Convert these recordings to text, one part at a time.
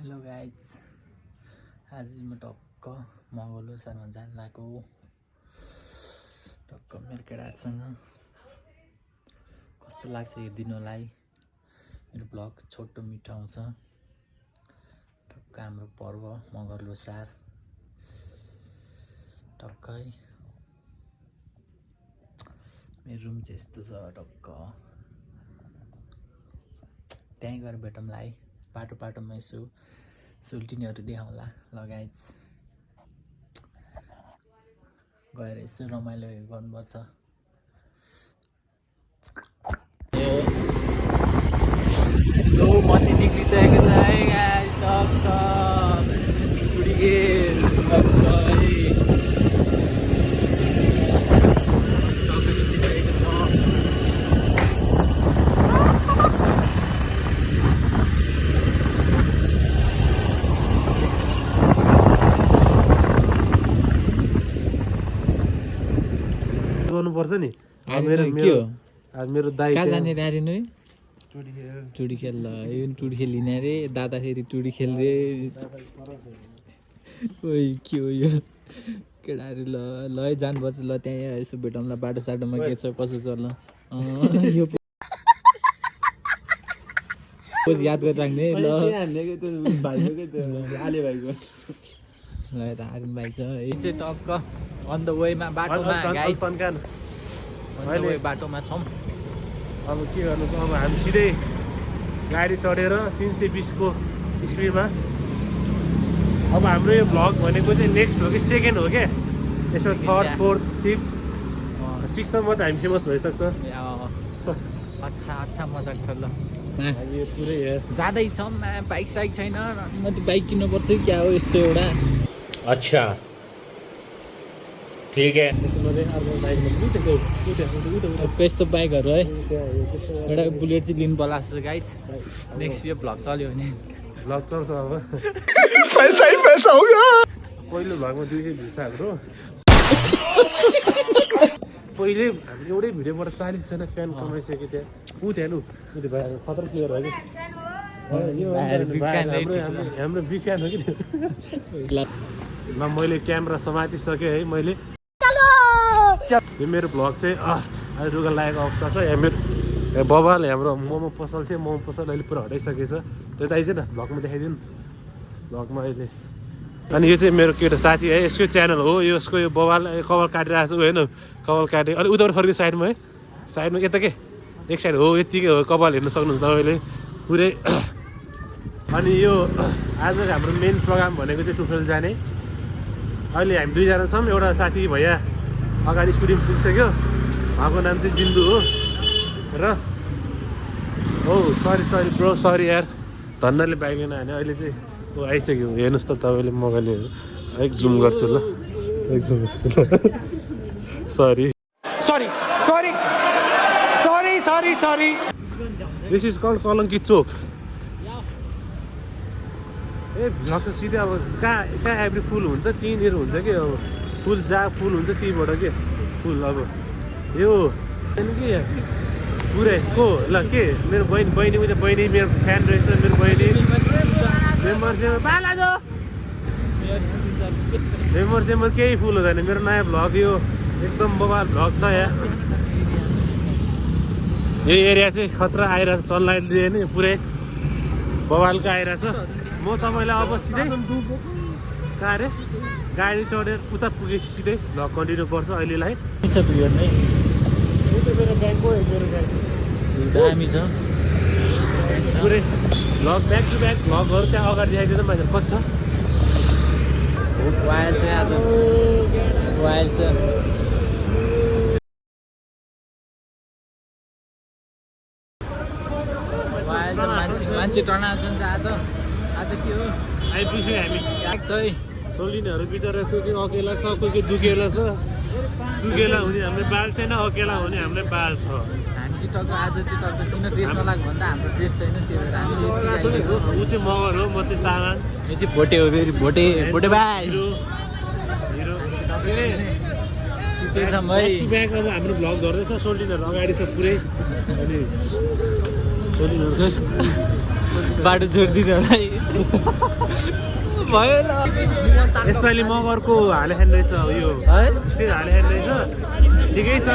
Hello guys, आज म टक्क मगर लोसारमा जान लागेको टक्क मेरो केटासँग कस्तो लाग्छ हेरिदिनुलाई। मेरो ब्लग छोटो मिठो आउँछ। टक्क हाम्रो पर्व मगर लोसार टक्कै मेरो रुम चाहिँ यस्तो छ। टक्क त्यहीँ गएर भेटौँला है। बाटोमा यसो सोल्टिनीहरू देखाउँला ल गाइज। गएर यसो रमाइलो गर्नुपर्छ। लो म चाहिँ निक्लिसकेको छ है गाइज। टक्क गर्नुपर्छ नि। मेरो दाइ कहाँ जाने रे आर्यन? टुडी खेल ल, यो टुडी खेलिने रे दादा, फेरि टुडी खेल रे। ओइ के हो यो केटाहरू? ल ल है जानुपर्छ ल, त्यहाँ यसो भेटौँला बाटो साटोमा के छ कसो छ ल। यो पोज याद गरिराख्ने ल। ल यता आर्यन भाइ छ है चाहिँ टक्क अन द वेमा बाटोमा छौँ। अब के गर्नु, अब हामी सिधै गाडी चढेर 320 को स्पिडमा। अब हाम्रो यो भ्लग भनेको चाहिँ नेक्स्ट हो कि सेकेन्ड हो क्या। यसो थर्ड फोर्थ फिफ्थ सिक्ससम्म त हामी फेमस भइसक्छ। अच्छा मजाक छ ल। यो पुरै जाँदैछौँ, बाइक साइक छैन। म त बाइक किन्नुपर्छ क्या हो यस्तो एउटा। अच्छा ठीक है। यस्तो बाइकहरू है, एउटा बुलेट चाहिँ लिनु पर्ला जस्तो गाइज। नेक्स्ट यो भ्लग चल्यो भने भ्लग चल्छ। अब पैसा होगा। पहिलो भ्लगमा 200 भ्युज हाम्रो। पहिले हामी एउटै भिडियोबाट 40जना फ्यान कमाइसक्यो। त्यहाँ त्यहाँ भाइ खतरा प्लेयर हो कि हाम्रो बिग फ्यान हो कि त्यो। ल मैले क्यामेरा समातिसकेँ है मैले। यो मेरो भ्लग चाहिँ अहिले रुगा लागेको अवस्था छ। यहाँ मेरो बबाले हाम्रो मोमो पसल थियो, मोमो पसल अहिले पुरा हटाइसकेछ। त्यो त आइज न भ्लगमा देखाइदिनु भ्लगमा अहिले। अनि यो चाहिँ मेरो केटा साथी है, यसको च्यानल हो। यसको यो बबाल कपाल काटिरहेको छ होइन, कपाल काटे। अनि उताबाट फर्कियो साइडमा है, साइडमा यता के एक साइड हो, यत्तिकै हो। कपाल हेर्न सक्नुहुन्छ तपाईँले पुरै। अनि यो आजको हाम्रो मेन प्रोग्राम भनेको चाहिँ टुफेल जाने। अहिले हामी 2जना छौँ। एउटा साथी भैया अगाडि स्कुटीमा पुगिसक्यो, उहाँको नाम चाहिँ बिन्दु हो। र सरी ब्रो, सरी यार, धन्नले बाइक हाने। अहिले चाहिँ आइसक्यो, हेर्नुहोस् त तपाईँले। मगाले अलिक जुम गर्छु ल, अलिक zoom. Sorry this is called Kalanki Chowk. A vlog सिधै अब कहाँ एभ्री फुल हुन्छ त्यहीँनिर हुन्छ कि। अब फुल जहाँ फुल हुन्छ त्यहीँबाट के फुल। अब यो कि पुरै को ल के मेरो बहिनी मेरो फ्यान रहेछ। मेरो बहिनी मेम्बर केही फुल हुँदैन। मेरो नयाँ भ्लग यो एकदम बबाल भ्लग छ। यहाँ यो एरिया चाहिँ खतरा आइरहेको छ, सनलाइट दिए नि पुरै बबालको आइरहेछ। म तपाईँलाई अब सिधै कहाँ अरे गाडी चढेर उता पुगे सिधै भ्लग कन्टिन्यू पर्छ अहिलेलाई। दामी छ पुरै भ्लग ब्याक टु ब्याक भ्लगहरू त्यहाँ अगाडि देखाइदिँदा मान्छेहरू कति छ। वाइल छ आज, वाइल छ। मान्छे टर्ना छ आज के हो? आइपुग्यो हामी। छ है सोलिनेहरू बिचरा कोही कोही अकेला छ, कोही कोही दुखेला छ। दुखेला हुने हामीलाई बाल छैन, अकेला हुने हामीलाई बाल छ। हामी चाहिँ टक्क आज चाहिँ टक्क किन ड्रेस नलाग भन्दा हाम्रो ड्रेस छैन, त्यही भएर हामी ऊ चाहिँ मगर हो, म चाहिँ तामाङ। यो चाहिँ भोटे हो, फेरि भोटे भाइ हिरो सुतेछौँ है। ब्याक अब हाम्रो भ्लग गर्दैछ। सोल्टिनहरू अगाडि छ पुरै। अनि सोल्टिनहरू बाटो छोडिदिनु होला भयो ल यसपालि मगरको हाले खाने रहेछ यो है स्टेज हाले खाने रहेछ ठिकै छ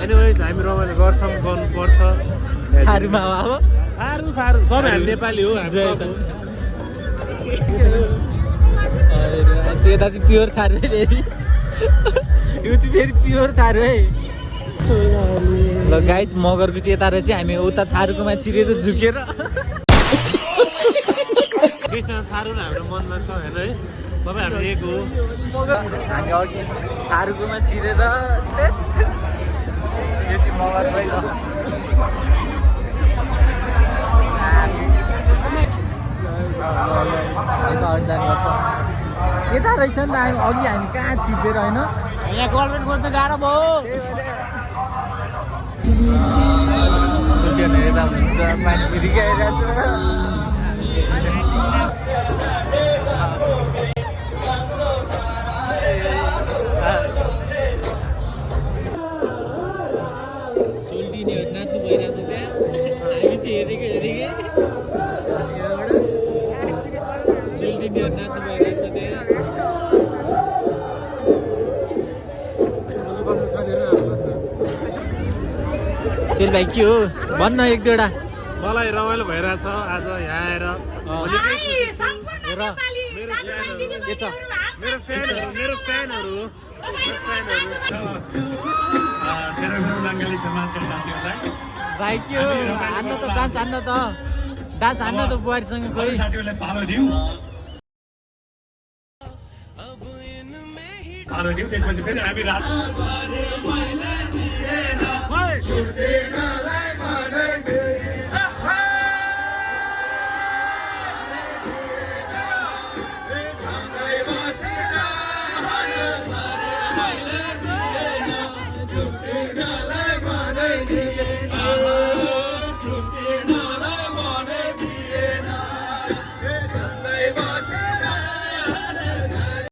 एनिवेज हामी रमाइलो गर्छौँ गर्नुपर्छ थारूमा अब थारू थारू सबै हामी नेपाली हो हामी सब हो। यता चाहिँ प्योर थारू है फेरि यो चाहिँ फेरि प्योर थारू है ल गाइज मगरको चाहिँ यता चाहिँ हामी उता थारूकोमा छिरेर झुकेर केही थारू हाम्रो मनमा छ होइन है सबै हाम्रो एक हो हामी अघि थारूकोमा छिरेर यो चाहिँ मगरकै हो यता रहेछ नि त हामी अघि हामी कहाँ छिर्देर होइन यहाँ गर्लफ्रेन्ड खोज्नु गाह्रो भयो यता हुन्छ पानी फेरि आइरहेको सोल्टिनेहरू नाच्नु भइरहेको छ त्यहाँ हामी चाहिँ हेरेकै सोल्टिनेहरू नाच्नु भइरहेको छ त्यहाँ सेल भाइ के हो भन्न एक दुईवटा मलाई रमाइलो भइरहेछ आज यहाँ आएर मेरो फ्यानहरू भाइ के हो हान्न त डान्स हान्न त बुहारीसँग खोइ त्यसपछि फेरि हामी